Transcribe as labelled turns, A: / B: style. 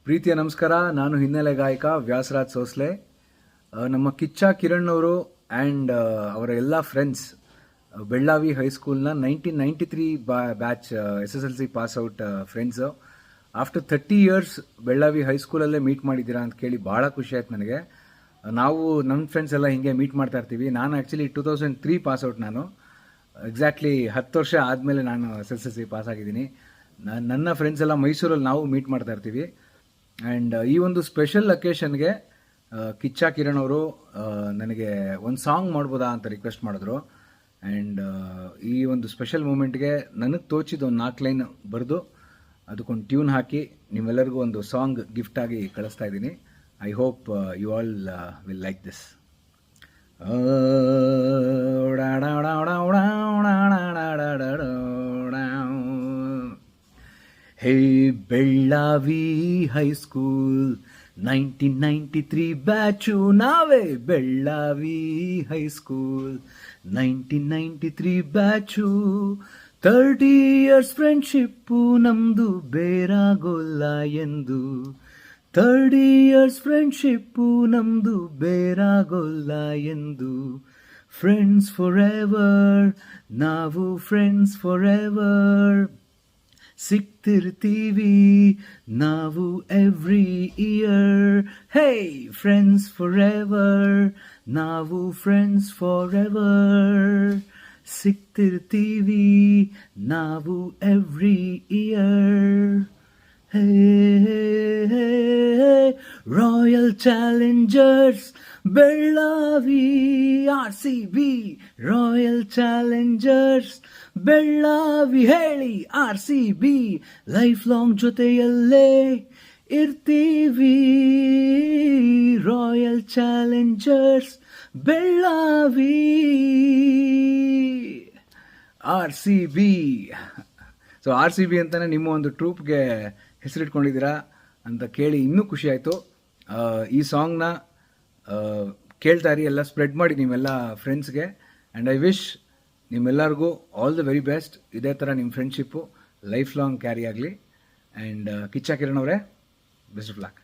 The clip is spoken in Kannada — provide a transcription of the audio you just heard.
A: ಪ್ರೀತಿಯ ನಮಸ್ಕಾರ. ನಾನು ಹಿನ್ನೆಲೆ ಗಾಯಕ ವ್ಯಾಸರಾಜ್ ಸೋಸ್ಲೆ. ನಮ್ಮ ಕಿಚ್ಚ ಕಿರಣ್ ಅವರು ಆ್ಯಂಡ್ ಅವರ ಎಲ್ಲ ಫ್ರೆಂಡ್ಸ್ ಬೆಳ್ಳಾವಿ ಹೈಸ್ಕೂಲ್ನ 1993 batch SSLC pass out friends. After 30 years Bellavi ಹೈಸ್ಕೂಲಲ್ಲೇ ಮೀಟ್ ಮಾಡಿದ್ದೀರಾ ಅಂತ ಕೇಳಿ ಭಾಳ ಖುಷಿ ಆಯ್ತು ನನಗೆ. ನಾವು ನಮ್ಮ ಫ್ರೆಂಡ್ಸ್ ಎಲ್ಲ ಹಿಂಗೆ ಮೀಟ್ ಮಾಡ್ತಾ ಇರ್ತೀವಿ. ನಾನು ಆ್ಯಕ್ಚುಲಿ 2003 ಪಾಸ್ಔಟ್. ನಾನು ಎಕ್ಸಾಕ್ಟ್ಲಿ 10 ವರ್ಷ ಆದಮೇಲೆ ನಾನು SSLC ಪಾಸ್ ಆಗಿದ್ದೀನಿ. ನನ್ನ ಫ್ರೆಂಡ್ಸ್ ಎಲ್ಲ ಮೈಸೂರಲ್ಲಿ ನಾವು ಮೀಟ್ ಮಾಡ್ತಾ ಇರ್ತೀವಿ. ಆ್ಯಂಡ್ ಈ ಒಂದು ಸ್ಪೆಷಲ್ ಅಕೇಶನ್ಗೆ ಕಿಚ್ಚ ಕಿರಣ್ ಅವರು ನನಗೆ ಒಂದು ಸಾಂಗ್ ಮಾಡ್ಬೋದಾ ಅಂತ ರಿಕ್ವೆಸ್ಟ್ ಮಾಡಿದ್ರು. ಆ್ಯಂಡ್ ಈ ಒಂದು ಸ್ಪೆಷಲ್ ಮೂಮೆಂಟ್ಗೆ ನನಗೆ ತೋಚಿದ ಒಂದು 4 ಲೈನ್ ಬರೆದು ಅದಕ್ಕೊಂದು ಟ್ಯೂನ್ ಹಾಕಿ ನಿಮ್ಮೆಲ್ಲರಿಗೂ ಒಂದು ಸಾಂಗ್ ಗಿಫ್ಟಾಗಿ ಕಳಿಸ್ತಾ ಇದ್ದೀನಿ. I hope you all will like this. Hey Bellavi high school 1993 batch ನಾವೇ. Bellavi high school 1993 batch. 30 years friendship ನಮ್ದು ಬೇರಾಗೋಲ್ಲ ಎಂದು. 30 ಇಯರ್ಸ್ ಫ್ರೆಂಡ್ಶಿಪ್ಪು ನಮ್ದು ಬೇರಾಗೋಲ್ಲ ಎಂದು. ಫ್ರೆಂಡ್ಸ್ ಫಾರ್ ಎವರ್, ನಾವು ಫ್ರೆಂಡ್ಸ್ ಫಾರ್ ಎವರ್. ಸಿಗ್ತಿರ್ತೀವಿ ನಾವು every year. Hey friends forever, ನಾವು ಫ್ರೆಂಡ್ಸ್ ಫಾರ್ ಎವರ್. ಸಿಗ್ತಿರ್ತೀವಿ ನಾವು every year. Hey Royal Challengers Bellavi RCB. Royal Challengers Bellavi ಹೇಳಿ RCB. ಲೈಫ್ ಲಾಂಗ್ ಜೊತೆಯಲ್ಲೇ ಇರ್ತೀವಿ. Royal Challengers Bellavi RCB. So RCB ಅಂತಲೇ ನಿಮ್ಮ ಒಂದು ಟ್ರೂಪ್ಗೆ ಹೆಸರಿಟ್ಕೊಂಡಿದ್ದೀರಾ ಅಂತ ಕೇಳಿ ಇನ್ನೂ ಖುಷಿ ಆಯಿತು. ಈ ಸಾಂಗ್ನ ಕೇಳ್ತಾ ಇರಿ, ಎಲ್ಲ ಸ್ಪ್ರೆಡ್ ಮಾಡಿ ನಿಮ್ಮೆಲ್ಲ ಫ್ರೆಂಡ್ಸ್ಗೆ. ಆ್ಯಂಡ್ ಐ ವಿಶ್ ನಿಮ್ಮೆಲ್ಲರಿಗೂ ಆಲ್ ದ ವೆರಿ ಬೆಸ್ಟ್. ಇದೇ ಥರ ನಿಮ್ಮ ಫ್ರೆಂಡ್ಶಿಪ್ಪು ಲೈಫ್ ಲಾಂಗ್ ಕ್ಯಾರಿ ಆಗಲಿ. ಆ್ಯಂಡ್ ಕಿಚ್ಚ ಕಿರಣ್ ಅವರೇ, ಬೆಸ್ಟ್ ಆಫ್ ಲಕ್.